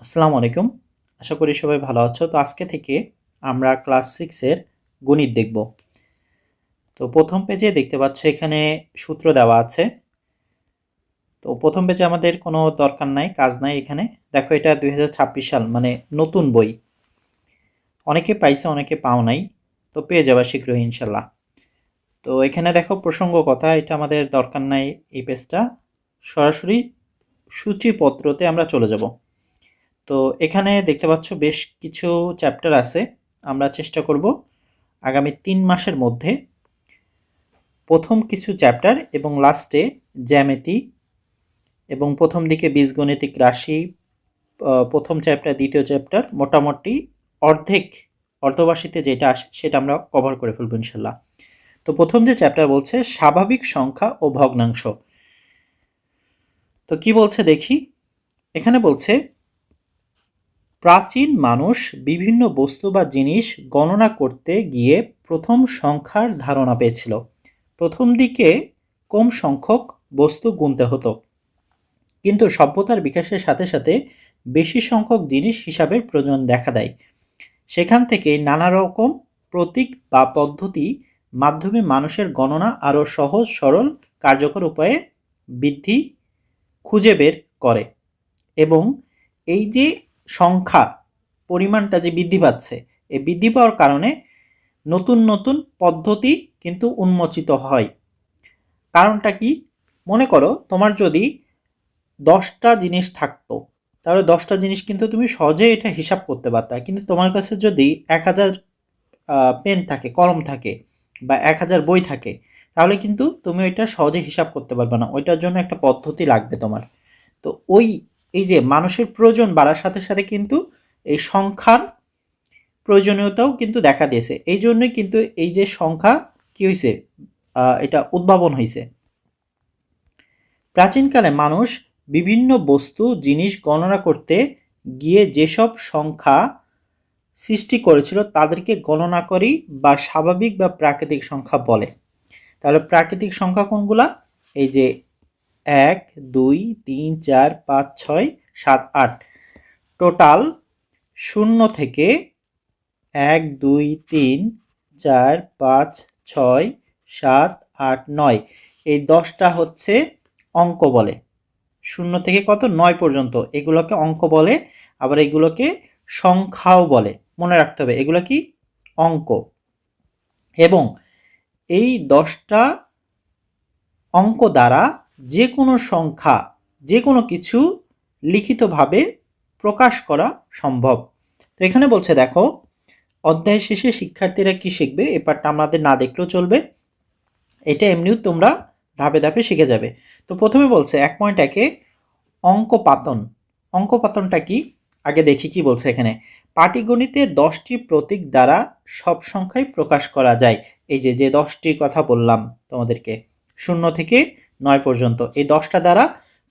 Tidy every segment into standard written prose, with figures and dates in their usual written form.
আসসালামু আলাইকুম। আশা করি সবাই ভালো আছো। তো আজকে থেকে আমরা ক্লাস 6 এর গণিত দেখব। তো প্রথম পেজে দেখতে পাচ্ছ এখানে সূত্র দেওয়া আছে। তো প্রথম পেজে আমাদের কোনো দরকার নাই, কাজ নাই এখানে। দেখো এটা 2026 সাল মানে নতুন বই। অনেকে পাইছে, অনেকে পাও নাই। তো পেয়ে যাবা শীঘ্রই ইনশাল্লাহ। তো এখানে দেখো প্রসঙ্গ কথা, এটা আমাদের দরকার নাই এই পেজটা। সরাসরি সূচিপত্রতে আমরা চলে যাব। তো এখানে দেখতে পাচ্ছ বেশ কিছু চ্যাপ্টার আছে। আমরা চেষ্টা করব আগামী 3 মাসের মধ্যে প্রথম কিছু চ্যাপ্টার এবং লাস্টে জ্যামিতি এবং প্রথম দিকে বীজগণিতিক রাশি, প্রথম চ্যাপ্টার দ্বিতীয় চ্যাপ্টার মোটামুটি অর্ধবার্ষিকতে যেটা আসে সেটা আমরা কভার করে ফেলবো ইনশাল্লাহ। তো প্রথম যে চ্যাপ্টার বলছে স্বাভাবিক সংখ্যা ও ভগ্নাংশ। তো কি বলছে দেখি। এখানে বলছে প্রাচীন মানুষ বিভিন্ন বস্তু বা জিনিস গণনা করতে গিয়ে প্রথম সংখ্যার ধারণা পেয়েছিল। প্রথম দিকে কম সংখ্যক বস্তু গুনতে হতো, কিন্তু সভ্যতার বিকাশের সাথে সাথে বেশি সংখ্যক জিনিস হিসাবের প্রয়োজন দেখা দেয়। সেখান থেকে নানা রকম প্রতীক বা পদ্ধতি মাধ্যমে মানুষের গণনা আরও সহজ সরল কার্যকর উপায়ে বৃদ্ধি খুঁজে বের করে। এবং এই যে সংখ্যা পরিমাণটা যে বৃদ্ধি পাচ্ছে, এই বৃদ্ধি পাওয়ার কারণে নতুন নতুন পদ্ধতি কিন্তু উন্মোচিত হয়। কারণটা কি? মনে করো তোমার যদি 10টা জিনিস থাকতো, তাহলে 10টা জিনিস কিন্তু তুমি সহজে এটা হিসাব করতে পারতা। কিন্তু তোমার কাছে যদি 1000 পেন থাকে, কলম থাকে, বা 1000 বই থাকে, তাহলে কিন্তু তুমি ওইটা সহজে হিসাব করতে পারবে না। ওইটার জন্য একটা পদ্ধতি লাগবে তোমার। তো এই যে মানুষের প্রয়োজন বাড়ার সাথে সাথে কিন্তু এই সংখ্যার প্রয়োজনীয়তাও কিন্তু দেখা দিয়েছে। এই জন্যই কিন্তু এই যে সংখ্যা কি হয়েছে, এটা উদ্ভাবন হয়েছে। প্রাচীনকালে মানুষ বিভিন্ন বস্তু জিনিস গণনা করতে গিয়ে যেসব সংখ্যা সৃষ্টি করেছিল তাদেরকে গণনাকারী বা স্বাভাবিক বা প্রাকৃতিক সংখ্যা বলে। তাহলে প্রাকৃতিক সংখ্যা কোনগুলা? এই যে 1 2 3 4 5 6 7 8, টোটাল 0 থেকে 1 2 3 4 5 6 7 8 9, এই 10টা হচ্ছে অঙ্ক বলে। 0 থেকে কত 9 পর্যন্ত এগুলোকে অঙ্ক বলে। আবার এগুলোকে সংখ্যাও বলে। মনে রাখতে হবে এগুলো কি অঙ্ক। এবং এই 10টা অঙ্ক দ্বারা যে কোনো সংখ্যা, যে কোনো কিছু লিখিতভাবে প্রকাশ করা সম্ভব। তো এখানে বলছে দেখো, অধ্যায় শেষে শিক্ষার্থীরা কি শিখবে এই পাঠটা আমাদের না দেখলেও চলবে। এটা এমনিও তোমরা ধাপে ধাপে শিখে যাবে। তো প্রথমে বলছে 1.1-এ অঙ্কপাতন। অঙ্কপাতনটা কি আগে দেখি কি বলছে এখানে। পাটিগণিতে 10টি প্রতীক দ্বারা সব সংখ্যাই প্রকাশ করা যায়। এই যে 10টির কথা বললাম তোমাদেরকে, 0 থেকে 9 পর্যন্ত, এই 10টা দ্বারা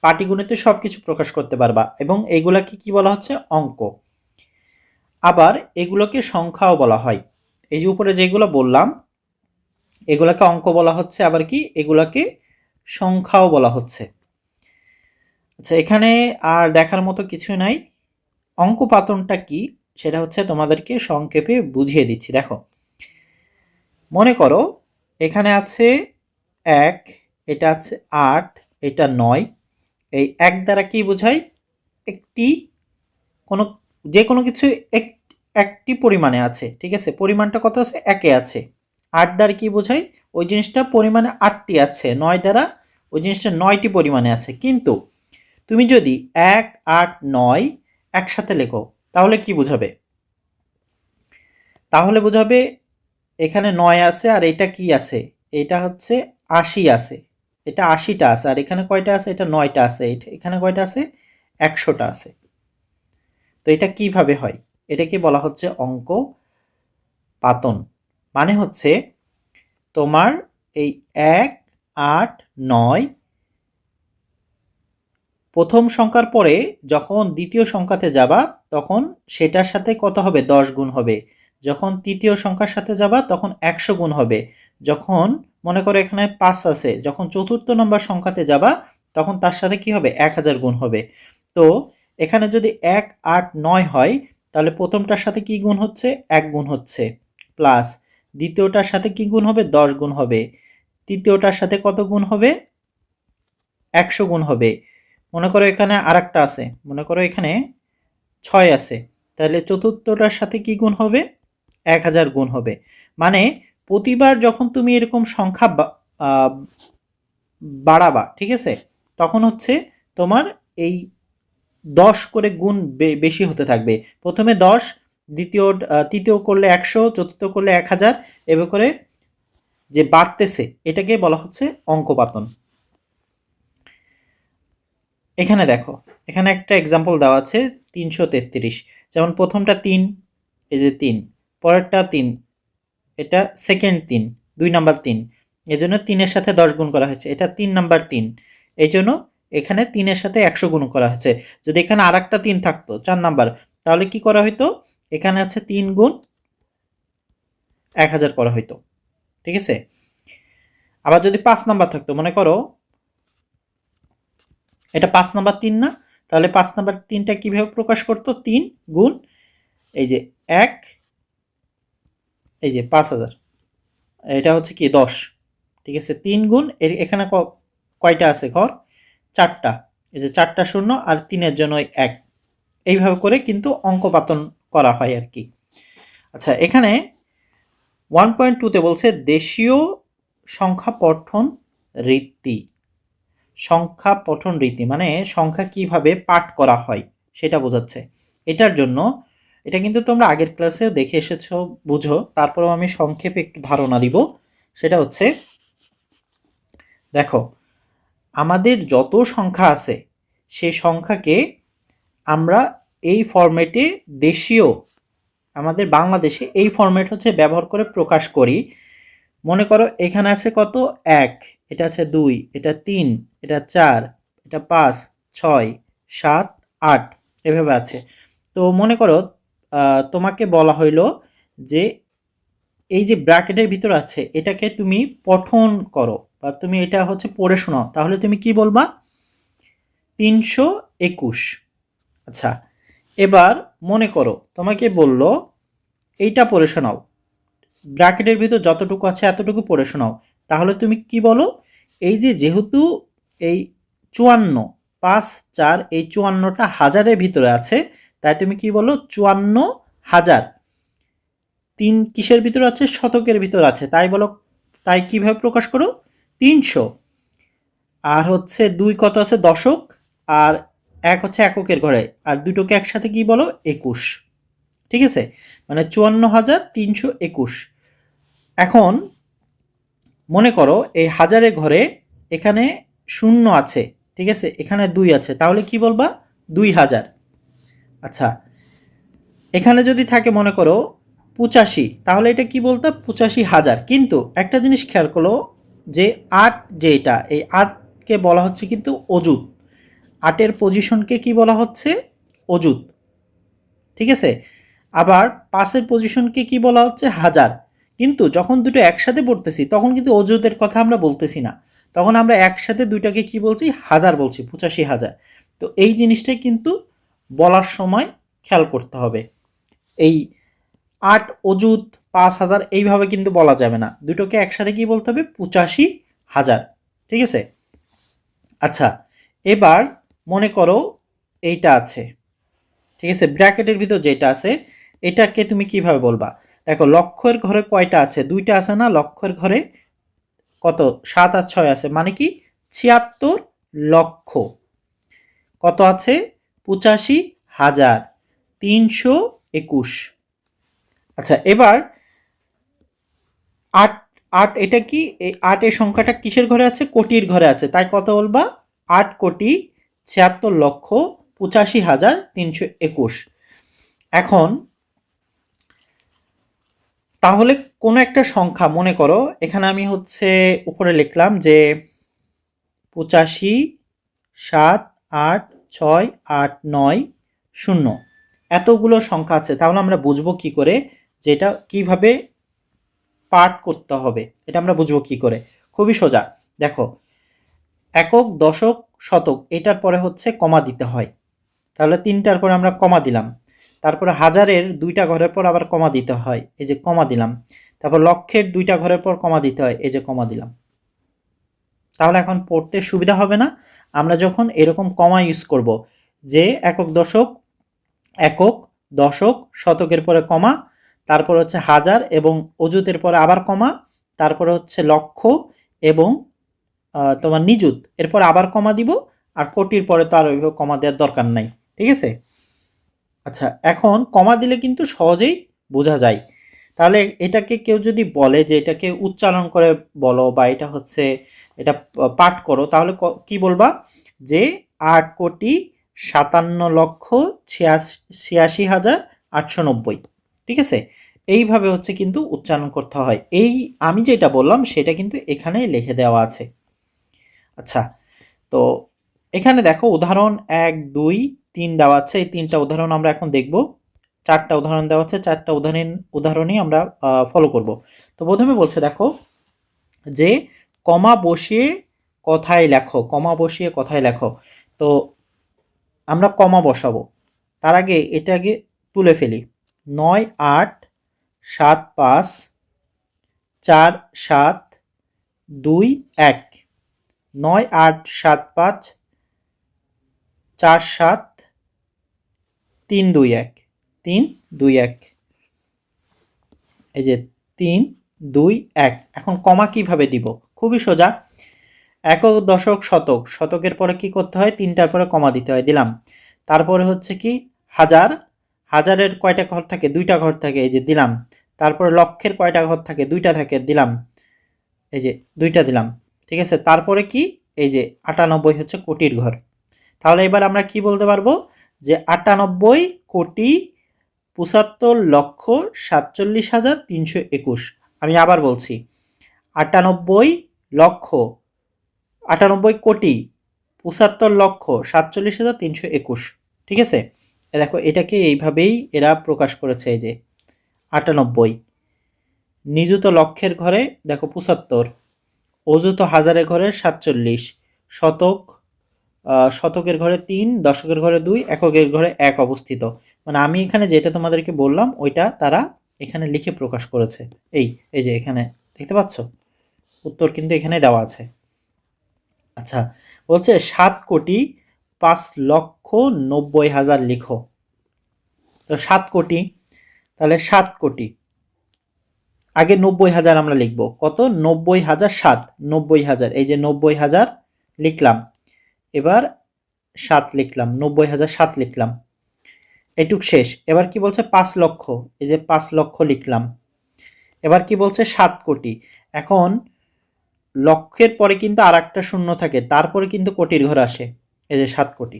পাটিগণিতে সব কিছু প্রকাশ করতে পারবা। এবং এইগুলাকে কি বলা হচ্ছে? অঙ্ক। আবার এগুলোকে সংখ্যাও বলা হয়। এই যে উপরে যেগুলো বললাম এগুলাকে অঙ্ক বলা হচ্ছে, আবার কি এগুলাকে সংখ্যাও বলা হচ্ছে। আচ্ছা, এখানে আর দেখার মতো কিছু নাই। অঙ্কপাতনটা কি সেটা হচ্ছে তোমাদেরকে সংক্ষেপে বুঝিয়ে দিচ্ছি। দেখো, মনে করো এখানে আছে 1, এটা আছে 8, এটা 9। এই 1 দ্বারা কি বোঝায়? একটি কোনো যে কোনো কিছু একটি পরিমাণে আছে, ঠিক আছে? পরিমাণটা কত আছে? 1-এ আছে। 8 দ্বারা কি বোঝায়? ওই জিনিসটা পরিমাণে 8টি আছে। 9 দ্বারা ওই জিনিসটা 9টি পরিমাণে আছে। কিন্তু তুমি যদি 1 8 9 একসাথে লেখো তাহলে কি বোঝাবে? তাহলে বোঝাবে এখানে 9 আছে আর এটা কি আছে? এটা হচ্ছে 80 আছে। এটা 80টা আছে। আর এখানে কয়টা আছে? এটা 9টা আছে। এখানে কয়টা আছে? 100টা আছে। তো এটা কিভাবে হয়? এটাকে বলা হচ্ছে অঙ্ক পাতন। মানে হচ্ছে তোমার এই 1 8 9 প্রথম সংখ্যার পরে যখন দ্বিতীয় সংখ্যাতে যাবা তখন সেটার সাথে কত হবে? 10 গুণ হবে। যখন তৃতীয় সংখ্যার সাথে যাবা তখন 100 গুণ হবে। যখন মনে করো এখানে 5 আছে, যখন চতুর্থ নম্বর সংখ্যাতে যাবা তখন তার সাথে কি হবে? 1000 গুণ হবে। তো এখানে যদি 1, 8, 9 হয় তাহলে প্রথমটার সাথে কি গুণ হচ্ছে? 1 গুণ হচ্ছে, প্লাস দ্বিতীয়টার সাথে কি গুণ হবে? 10 গুণ হবে, তৃতীয়টার সাথে কত গুণ হবে? 100 গুণ হবে। মনে করো এখানে আরেকটা আছে, মনে করো এখানে 6 আছে, তাহলে চতুর্থটার সাথে কি গুণ হবে? 1000 গুণ হবে। মানে প্রতিবার যখন তুমি এরকম সংখ্যা বাড়াবা, ঠিক আছে, তখন হচ্ছে তোমার এই 10 করে গুণ বেশি হতে থাকবে। প্রথমে 10, তৃতীয় করলে 100, চতুর্থ করলে 1000, এভাবে করে যে বাড়তেছে এটাকে বলা হচ্ছে অঙ্কপাতন। এখানে দেখো, এখানে একটা এক্সাম্পল দেওয়া আছে 333। যেমন প্রথমটা 3, এই যে 3, পরেরটা 3, এটা সেকেন্ড 3, 2 নাম্বার 3, এই জন্য 3-এর সাথে 10 গুণ করা হয়েছে, এটা 3 নাম্বার 3, এই জন্য এখানে 3-এর সাথে 100 গুণ করা হয়েছে। যদি এখানে আর একটা 3 থাকতো 4 নাম্বার, তাহলে কি করা হইতো? এখানে হচ্ছে 3 গুণ 1000 করা হইতো, ঠিক আছে। আবার যদি 5 নাম্বার থাকতো, মনে করো এটা 5 নাম্বার 3 না, তাহলে 5 নাম্বার 3টা কিভাবে প্রকাশ করতো? 3 গুণ এই যে 1, এই যে 5000, এটা হচ্ছে কি 10, ঠিক আছে। 3 গুণ এখানে কয়টা আছে ঘর? 4টা, এই যে 4টা শূন্য আর 3-এর জন্য 1, এইভাবে করে কিন্তু অঙ্কপাতন করা হয় আর কি। আচ্ছা, এখানে 1.2-তে বলছে দেশীয় সংখ্যা পঠন রীতি। সংখ্যা পঠন রীতি মানে সংখ্যা কিভাবে পাঠ করা হয় সেটা বোঝাচ্ছে। এটার জন্য, এটা কিন্তু তোমরা আগের ক্লাসেও দেখে এসেছো, বুঝো, তারপরেও আমি সংক্ষেপে একটু ধারণা দিব। সেটা হচ্ছে, দেখো, আমাদের যত সংখ্যা আছে সেই সংখ্যাকে আমরা এই ফরম্যাটে, দেশীয় আমাদের বাংলাদেশে এই ফরম্যাট হচ্ছে ব্যবহার করে প্রকাশ করি। মনে করো এখানে আছে কত? 1, এটা আছে 2, এটা 3, এটা 4, এটা 5, 6, 7, 8, এভাবে আছে। তো মনে করো তোমাকে বলা হইলো যে এই যে ব্র্যাকেটের ভিতর আছে এটাকে তুমি পঠন করো বা তুমি এটা হচ্ছে পড়ে শোনাও, তাহলে তুমি কি বলবা? 321। আচ্ছা, এবার মনে করো তোমাকে বলল এইটা পড়ে শোনাও, ব্র্যাকেটের ভিতর যতটুকু আছে এতটুকু পড়ে শোনাও, তাহলে তুমি কি বলো? এই যে যেহেতু এই 54, 5, 4, এই 54টা হাজারের ভিতরে আছে, তাই তুমি কি বলো? 54,000। 3 কিসের ভিতর আছে? শতকের ভিতর আছে, তাই বলো, তাই কিভাবে প্রকাশ করো? 300। আর হচ্ছে 2 কত আছে? দশক। আর 1 হচ্ছে এককের ঘরে, আর দুটোকে একসাথে কি বলো? 21, ঠিক আছে। মানে 54,321। এখন মনে করো এই হাজারের ঘরে এখানে শূন্য আছে, ঠিক আছে, এখানে 2 আছে, তাহলে কি বলবা? 2000। আচ্ছা, এখানে যদি থাকে মনে করো 85, তাহলে এটা কি বলতো? 85,000। কিন্তু একটা জিনিস খেয়াল করো যে 8, যে এটা, এই 8কে বলা হচ্ছে কিন্তু অযুত। 8-এর পজিশনকে কি বলা হচ্ছে? অযুত, ঠিক আছে। আবার 5-এর পজিশনকে কি বলা হচ্ছে? হাজার। কিন্তু যখন দুটো একসাথে পড়তেছি তখন কিন্তু অযুতের কথা আমরা বলতেছি না, তখন আমরা একসাথে দুইটাকে কি বলছি? হাজার বলছি, 85,000। তো এই জিনিসটাই কিন্তু বলার সময় খেয়াল করতে হবে। এই 8 অযুত, 5,000 এইভাবে কিন্তু বলা যাবে না, দুটোকে একসাথে কি বলতে হবে? 85,000, ঠিক আছে। আচ্ছা, এবার মনে করো এইটা আছে, ঠিক আছে, ব্র্যাকেটের ভিতর যেটা আছে এটাকে তুমি কিভাবে বলবা? দেখো, লক্ষের ঘরে কয়টা আছে? 2টা আছে না লক্ষের ঘরে? কত? 7 আর 6 আছে, মানে কি? 76 লক্ষ। কত আছে? 85,321। আচ্ছা, এবার 8, 8 এটা কি? এই 8 এর সংখ্যাটা কিসের ঘরে আছে? কোটির ঘরে আছে, তাই কত বলবা? 8,76,85,321। এখন তাহলে কোনো একটা সংখ্যা মনে করো, এখানে আমি হচ্ছে উপরে লিখলাম যে 85, 7, 8, 6, 8, 9, 0, এতগুলো সংখ্যা আছে, তাহলে আমরা বুঝবো কি করে যে এটা কিভাবে পাঠ করতে হবে? এটা আমরা বুঝবো কি করে? খুবই সোজা। দেখো, একক, দশক, শতক, এটার পরে হচ্ছে কমা দিতে হয়, তাহলে 3টার পর আমরা কমা দিলাম। তারপরে হাজারের 2টা ঘরের পর আবার কমা দিতে হয়, এই যে কমা দিলাম। তারপর লক্ষের 2টা ঘরের পর কমা দিতে হয়, এই যে কমা দিলাম। তাহলে এখন পড়তে সুবিধা হবে না? আমরা যখন এরকম কমা ইউজ করব, যে একক দশক, একক, দশক, শতকের পরে কমা, তারপর হচ্ছে হাজার এবং অযুতের পরে আবার কমা, তারপরে হচ্ছে লক্ষ এবং তোমার নিযুত, এরপর আবার কমা দিব, আর কোটির পরে তো আর ওইভাবে কমা দেওয়ার দরকার নাই। ঠিক আছে? আচ্ছা, এখন কমা দিলে কিন্তু সহজেই বোঝা যায়। তাহলে এটাকে কেউ যদি বলে যে এটাকে উচ্চারণ করে বলো বা এটা হচ্ছে এটা পাঠ করো, তাহলে কি বলবা? যে 8,57,86,890। ঠিক আছে? এইভাবে হচ্ছে কিন্তু উচ্চারণ করতে হয়। এই আমি যেটা বললাম সেটা কিন্তু এখানে লিখে দেওয়া আছে। আচ্ছা, তো এখানে দেখো উদাহরণ 1, 2, 3 দেওয়া আছে। এই 3টা উদাহরণ আমরা এখন দেখব। 4টা উদাহরণ দেওয়া আছে, 4টা উদাহরণই আমরা ফলো করব। তো প্রথমে বলছে দেখো যে কমা বসিয়ে কথায় লেখো, কমা বসিয়ে কথায় লেখো। তো আমরা কমা বসাবো, তার আগে এটা আগে তুলে ফেলি। 9, 8, 7, 5, 4, 7, 2, 1। 9, 8, 7, 5, 4, 7, 3, 2, 1, 3, 2, 1। এই যে 3, 2, 1। এখন কমা কিভাবে দিব? খুবই সোজা। একক, দশক, শতক, শতকের পরে কি করতে হয়? 3টার পরে কমা দিতে হয়, দিলাম। তারপরে হচ্ছে কি হাজার, হাজারের কয়টা ঘর থাকে? 2টা ঘর থাকে, এই যে দিলাম। তারপরে লক্ষের কয়টা ঘর থাকে? 2টা থাকে, দিলাম। এই যে 2টা দিলাম। ঠিক আছে? তারপরে কি? এই যে 98 হচ্ছে কোটির ঘর। তাহলে এবার আমরা কি বলতে পারবো? যে 98,75,47,321। আমি আবার বলছি, 98,75,47,321। ঠিক আছে? দেখো এটাকে এইভাবেই এরা প্রকাশ করেছে, এই যে 98। নিযুত লক্ষের ঘরে দেখো 75, অযুত হাজারের ঘরে 47, শতক, শতকের ঘরে 3, দশকের ঘরে 2, এককের ঘরে 1 অবস্থিত। মানে আমি এখানে যেটা তোমাদেরকে বললাম ওইটা তারা এখানে লিখে প্রকাশ করেছে। এই যে এখানে দেখতে পাচ্ছ, উত্তর কিন্তু এখানে দেওয়া আছে। আচ্ছা, বলছে 7,05,90,000 লিখো। তো 7 কোটি, তাহলে 7 কোটি, আগে 90,000 আমরা লিখবো। কত? 90,007, 90,000, এই যে 90,000 লিখলাম। এবার 7 লিখলাম, 90,007 লিখলাম। এটুক শেষ। এবার কি বলছে? 5 লক্ষ, এই যে 5 লক্ষ লিখলাম। এবার কি বলছে? 7 কোটি। এখন লক্ষের পরে কিন্তু আর একটা শূন্য থাকে, তারপরে কিন্তু কোটির ঘর আসে, এই যে 7 কোটি।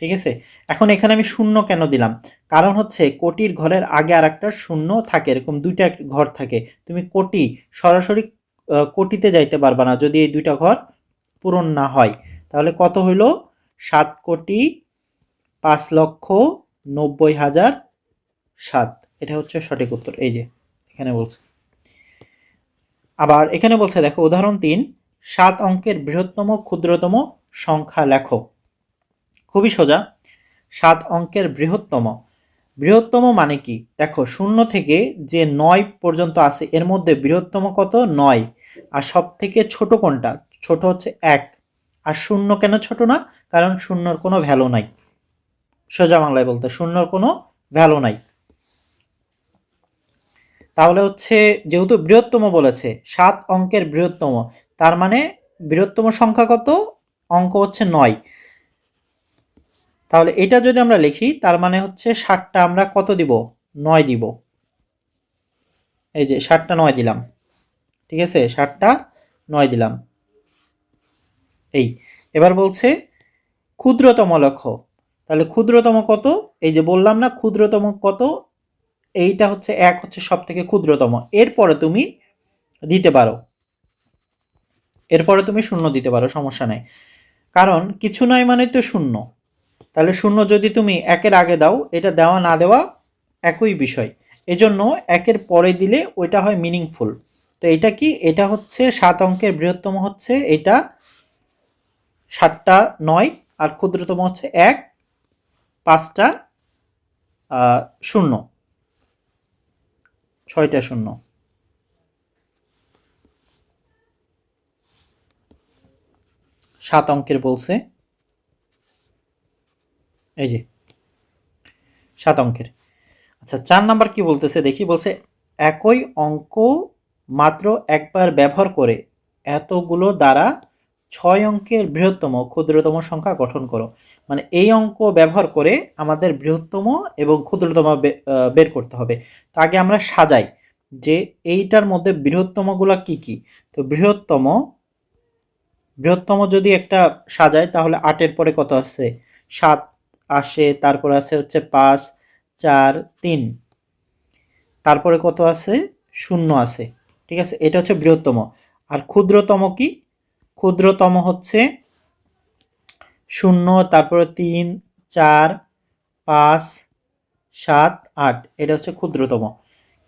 ঠিক আছে? এখন এখানে আমি শূন্য কেন দিলাম? কারণ হচ্ছে কোটির ঘরের আগে আর একটা শূন্য থাকে, এরকম 2টা ঘর থাকে। তুমি কোটি সরাসরি কোটিতে যাইতে পারবা না যদি এই 2টা ঘর পূরণ না হয়। তাহলে কত হইল? 7,05,90,007। এটা হচ্ছে সঠিক উত্তর। এই যে এখানে বলছে। আবার এখানে বলছে দেখো উদাহরণ 3, 7 অঙ্কের বৃহত্তম ক্ষুদ্রতম সংখ্যা লেখো। খুবই সোজা। 7 অঙ্কের বৃহত্তম, বৃহত্তম মানে কি? দেখো 0 থেকে যে 9 পর্যন্ত আছে এর মধ্যে বৃহত্তম কত? 9। আর সব থেকে ছোট কোনটা? ছোট হচ্ছে 1। আর 0 কেন ছোট না? কারণ 0-র কোনো ভ্যালু নাই। সোজা বাংলায় বলতে 0-র কোনো ভ্যালু নাই। তাহলে হচ্ছে যেহেতু বৃহত্তম বলেছে, 7 অঙ্কের বৃহত্তম, তার মানে বৃহত্তম সংখ্যা কত? অঙ্ক হচ্ছে 9। তাহলে এটা যদি আমরা লিখি তার মানে হচ্ছে 7টা আমরা কত দিব? 9 দিব। এই যে 7টা 9 দিলাম। ঠিক আছে? 7টা 9 দিলাম। এই এবার বলছে ক্ষুদ্রতম লেখো। তাহলে ক্ষুদ্রতম কত? এই যে বললাম না ক্ষুদ্রতম কত? এইটা হচ্ছে 1 হচ্ছে সব থেকে ক্ষুদ্রতম। এরপরে তুমি দিতে পারো, এরপরে তুমি 0 দিতে পারো, সমস্যা নাই। কারণ কিছু নয় মানে তো 0। তাহলে 0 যদি তুমি 1-এর আগে দাও, এটা দেওয়া না দেওয়া একই বিষয়। এজন্য 1-এর পরে দিলে ওইটা হয় মিনিংফুল। তো এটা কি? এটা হচ্ছে 7 অঙ্কের বৃহত্তম হচ্ছে এটা 7টা 9, আর ক্ষুদ্রতম হচ্ছে 1, 5টা শূন্য, 6টা শূন্য। সাত অঙ্কের বলছে, এই যে 7 অঙ্কের। আচ্ছা 4 নাম্বার কি বলতেছে দেখি, বলছে একই অঙ্ক মাত্র একবার ব্যবহার করে এতগুলো দ্বারা 6 অঙ্কের বৃহত্তম ক্ষুদ্রতম সংখ্যা গঠন করো। মানে এই অঙ্ক ব্যবহার করে আমাদের বৃহত্তম এবং ক্ষুদ্রতম বের করতে হবে। তো আগে আমরা সাজাই যে এইটার মধ্যে বৃহত্তমগুলো কি কি। তো বৃহত্তম যদি একটা সাজাই তাহলে 8-এর পরে কত আছে, 7 আসে, তারপর আছে হচ্ছে 5, 4, 3, তারপরে কত আছে, 0 আছে। ঠিক আছে, এটা হচ্ছে বৃহত্তম। আর ক্ষুদ্রতম কি, ক্ষুদ্রতম হচ্ছে 0, তারপরে 3, 4, 5, 7, 8, এটা হচ্ছে ক্ষুদ্রতম।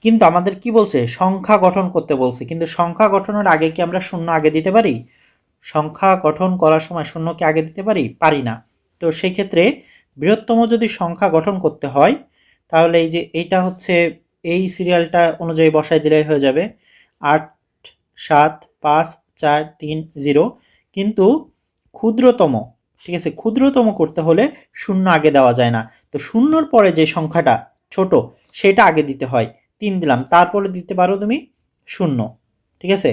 কিন্তু আমাদের কি বলছে, সংখ্যা গঠন করতে বলছে। কিন্তু সংখ্যা গঠনের আগে কি আমরা 0 আগে দিতে পারি? সংখ্যা গঠন করার সময় 0 কি আগে দিতে পারি? পারি না। তো সেই ক্ষেত্রে বৃহত্তম যদি সংখ্যা গঠন করতে হয় তাহলে এই যে এইটা হচ্ছে এই সিরিয়ালটা অনুযায়ী বসাই দিলেই হয়ে যাবে 8, 7, 5, 4, 3, 0। কিন্তু ক্ষুদ্রতম, ঠিক আছে, ক্ষুদ্রতম করতে হলে 0 আগে দেওয়া যায় না। তো 0-র পরে যে সংখ্যাটা ছোট সেটা আগে দিতে হয়। 3 দিলাম, তারপরে দিতে পারো তুমি 0, ঠিক আছে।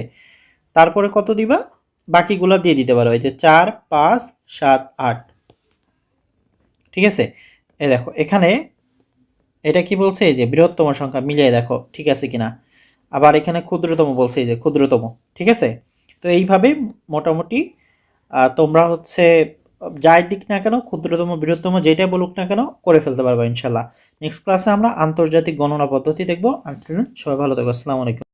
তারপরে কত দিবা, বাকিগুলো দিয়ে দিতে পারো, এই যে 4, 5, 7, 8, ঠিক আছে। এই দেখো এখানে এটা কি বলছে, এই যে বৃহত্তম সংখ্যা মিলিয়ে দেখো ঠিক আছে কিনা। আবার এখানে ক্ষুদ্রতম বলছে, এই যে ক্ষুদ্রতম, ঠিক আছে। তো এইভাবে মোটামুটি তোমরা হচ্ছে যাই দিক না কেন, ক্ষুদ্রতম বৃহত্তম যেটাই বলুক না কেন করে ফেলতে পারবে ইনশাল্লাহ। নেক্সট ক্লাসে আমরা আন্তর্জাতিক গণনা পদ্ধতি দেখবো। সবাই ভালো থাকো, আসসালামু আলাইকুম।